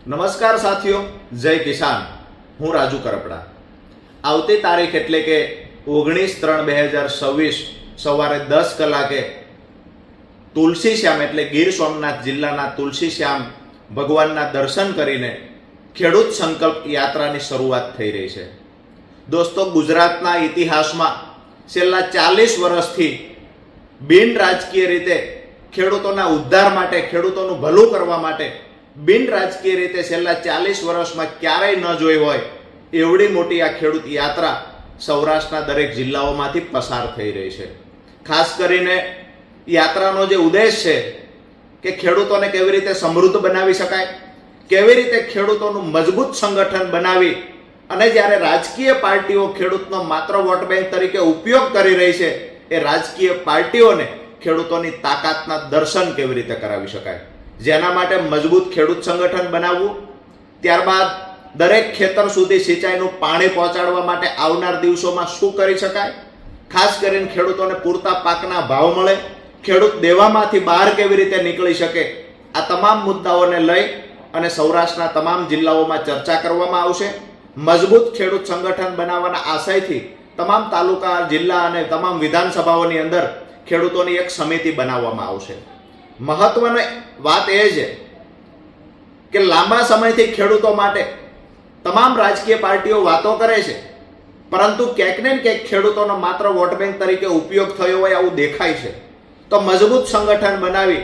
નમસ્કાર સાથીઓ, જય કિસાન. હું રાજુ કરપડા. આવતી તારીખ એટલે કે 19/3/2026 સવારે 10 કલાકે તુલસીશ્યામ એટલે ગીર સોમનાથ જિલ્લાના તુલસીશ્યામ ભગવાનના દર્શન કરીને ખેડૂત સંકલ્પ યાત્રાની શરૂઆત થઈ રહી છે. દોસ્તો, ગુજરાતના ઇતિહાસમાં છેલ્લા 40 વર્ષથી બિન રાજકીય રીતે ખેડૂતોના ઉદ્ધાર માટે, ખેડૂતોનું ભલું કરવા માટે બિન રાજકીય રીતે છેલ્લા 40 વર્ષમાં ક્યારેય ન જોઈ હોય એવડી મોટી આ ખેડૂત યાત્રા સૌરાષ્ટ્રના દરેક જિલ્લાઓમાંથી પસાર થઈ રહી છે. ખાસ કરીને યાત્રાનો જે ઉદ્દેશ છે કે ખેડૂતોને કેવી રીતે સમૃદ્ધ બનાવી શકાય, કેવી રીતે ખેડૂતોનું મજબૂત સંગઠન બનાવી અને જ્યારે રાજકીય પાર્ટીઓ ખેડૂતનો માત્ર વોટ બેંક તરીકે ઉપયોગ કરી રહી છે, એ રાજકીય પાર્ટીઓને ખેડૂતોની તાકાતના દર્શન કેવી રીતે કરાવી શકાય, જેના માટે મજબૂત ખેડૂત સંગઠન બનાવવું, ત્યારબાદ દરેક ખેતર સુધી સિંચાઈનું પાણી પહોંચાડવા માટે આવનાર દિવસોમાં શું કરી શકાય, ખાસ કરીને ખેડૂતોને પૂરતા પાકના ભાવ મળે, ખેડૂત દેવામાંથી બહાર કેવી રીતે નીકળી શકે, આ તમામ મુદ્દાઓને લઈ અને સૌરાષ્ટ્રના તમામ જિલ્લાઓમાં ચર્ચા કરવામાં આવશે. મજબૂત ખેડૂત સંગઠન બનાવવાના આશયથી તમામ તાલુકા, જિલ્લા અને તમામ વિધાનસભાઓની અંદર ખેડૂતોની એક સમિતિ બનાવવામાં આવશે. મહત્વની વાત એ છે કે લાંબા સમયથી ખેડૂતો માટે તમામ રાજકીય પાર્ટીઓ વાતો કરે છે, પરંતુ ક્યાંક ને ક્યાંક ખેડૂતોનો માત્ર વોટ બેંક તરીકે ઉપયોગ થયો હોય આવું દેખાય છે. તો મજબૂત સંગઠન બનાવી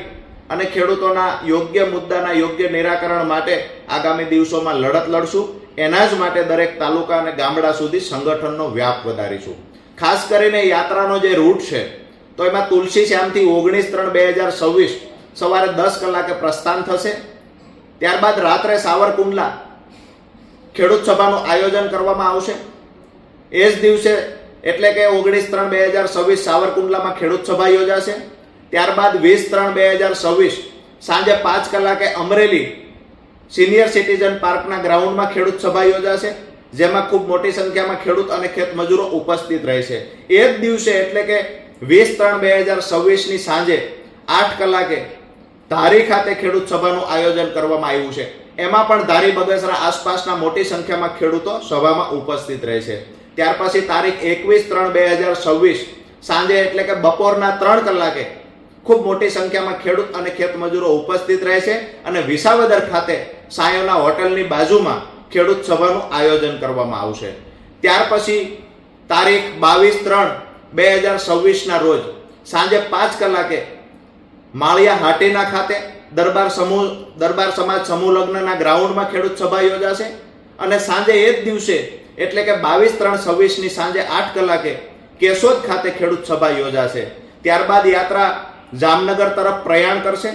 અને ખેડૂતોના યોગ્ય મુદ્દાના યોગ્ય નિરાકરણ માટે આગામી દિવસોમાં લડત લડશું. એના જ માટે દરેક તાલુકા અને ગામડા સુધી સંગઠનનો વ્યાપ વધારીશું. ખાસ કરીને યાત્રાનો જે રૂટ છે તો એમાં તુલસીશ્યામથી 19/3/2026 સવારે 10 કલાકે પ્રસ્થાન થશે. ત્યારબાદ રાત્રે સાવરકુંડલા ખેડૂત સભાનું આયોજન કરવામાં આવશે. એ જ દિવસે એટલે કે 19/3/2026 સાવરકુંડલામાં ખેડૂત સભા યોજાશે. ત્યારબાદ 20/3/2026 સાંજે 5 કલાકે અમરેલી સિનિયર સિટીઝન પાર્કના ગ્રાઉન્ડમાં ખેડૂત સભા યોજાશે, જેમાં ખૂબ મોટી સંખ્યામાં ખેડૂત અને ખેત મજૂરો ઉપસ્થિત રહેશે. એ જ દિવસે એટલે કે 20/3/2026 ની સાંજે 8 કલાકે ધારી ખાતે ખેડૂત સભાનું આયોજન કરવામાં આવ્યું છે. એમાં પણ ધારી, બગસરા આસપાસના મોટી સંખ્યામાં ખેડૂતો સભામાં ઉપસ્થિત રહેશે. ત્યાર પછી તારીખ 21/3/2026 સાંજે એટલે કે બપોરના 3 કલાકે ખૂબ મોટી સંખ્યામાં ખેડૂત અને ખેત મજૂરો ઉપસ્થિત રહેશે અને વિસાવદર ખાતે સાયોના હોટલની બાજુમાં ખેડૂત સભાનું આયોજન કરવામાં આવશે. ત્યાર પછી તારીખ 22/3/2026 ના રોજ સાંજે 5 કલાકે માળિયા હાટીના ખાતે દરબાર સમાજ સમૂહ લગ્નના ગ્રાઉન્ડમાં ખેડૂત સભા યોજાશે અને સાંજે એ જ દિવસે એટલે કે 22/3/26 ની સાંજે 8 કલાકે કેશોદ ખાતે ખેડૂત સભા યોજાશે. ત્યારબાદ યાત્રા જામનગર તરફ પ્રયાણ કરશે,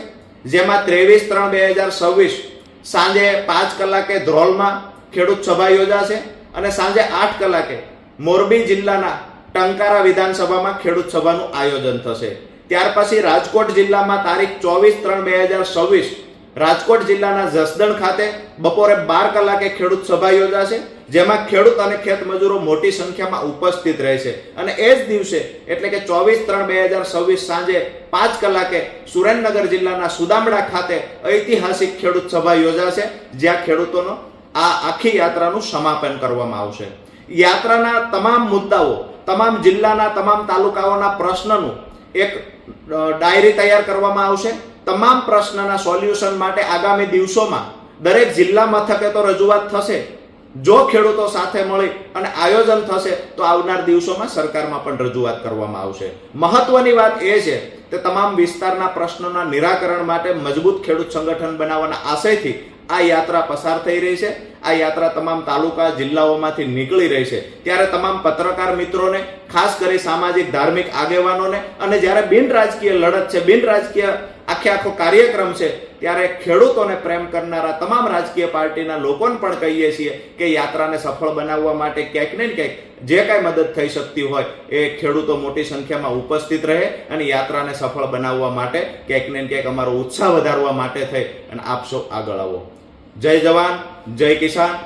જેમાં 23/3/2026 સાંજે 5 કલાકે ધ્રોલમાં ખેડૂત સભા યોજાશે અને સાંજે 8 કલાકે મોરબી જિલ્લાના ટંકારા વિધાનસભામાં ખેડૂત સભાનું આયોજન થશે. ત્યાર પછી રાજકોટ જિલ્લામાં તારીખ 24/3/2026 રાજકોટ જિલ્લાના જસદણ ખાતે બપોરે 12 કલાકે ખેડૂત સભા યોજાશે, જેમાં ખેડૂત અને ખેત મજૂરો મોટી સંખ્યામાં ઉપસ્થિત રહેશે. અને એ જ દિવસે એટલે કે 24/3/2026 સાંજે 5 કલાકે સુરેન્દ્રનગર જિલ્લાના સુદામડા ખાતે ઐતિહાસિક ખેડૂત સભા યોજાશે, જ્યાં ખેડૂતોનો આ આખી યાત્રાનું સમાપન કરવામાં આવશે. યાત્રાના તમામ મુદ્દાઓ, તમામ જિલ્લાના તમામ તાલુકાઓના પ્રશ્નનું એક ડાયરી તૈયાર કરવામાં આવશે. તમામ પ્રશ્નના સોલ્યુશન માટે આગામી દિવસોમાં દરેક જિલ્લા મથકે તો રજૂઆત થશે. જો ખેડૂતો સાથે મળી અને આયોજન થશે તો આવનાર દિવસોમાં સરકારમાં પણ રજૂઆત કરવામાં આવશે. મહત્વની વાત એ છે કે તમામ વિસ્તારના પ્રશ્નોના નિરાકરણ માટે મજબૂત ખેડૂત સંગઠન બનાવવાના આશયથી આ યાત્રા પસાર થઈ રહી છે. આ યાત્રા તમામ તાલુકા, જિલ્લાઓમાંથી નીકળી રહી છે. ત્યારે તમામ પત્રકાર મિત્રોને, ખાસ કરી સામાજિક ધાર્મિક આગેવાનોને અને જ્યારે બિન રાજકીય લડત છે, બિન રાજકીય આખો કાર્યક્રમ છે, ત્યારે ખેડૂતોને પ્રેમ કરનારા તમામ રાજકીય પાર્ટીના લોકોને પણ કહીએ છીએ કે યાત્રાને સફળ બનાવવા માટે ક્યાંક ને ક્યાંક જે કાંઈ મદદ થઈ શકતી હોય એ ખેડૂતો મોટી સંખ્યામાં ઉપસ્થિત રહે અને યાત્રાને સફળ બનાવવા માટે ક્યાંક ને ક્યાંક અમારો ઉત્સાહ વધારવા માટે થઈ અને આપ સૌ આગળ આવો. જય જવાન, જય કિસાન.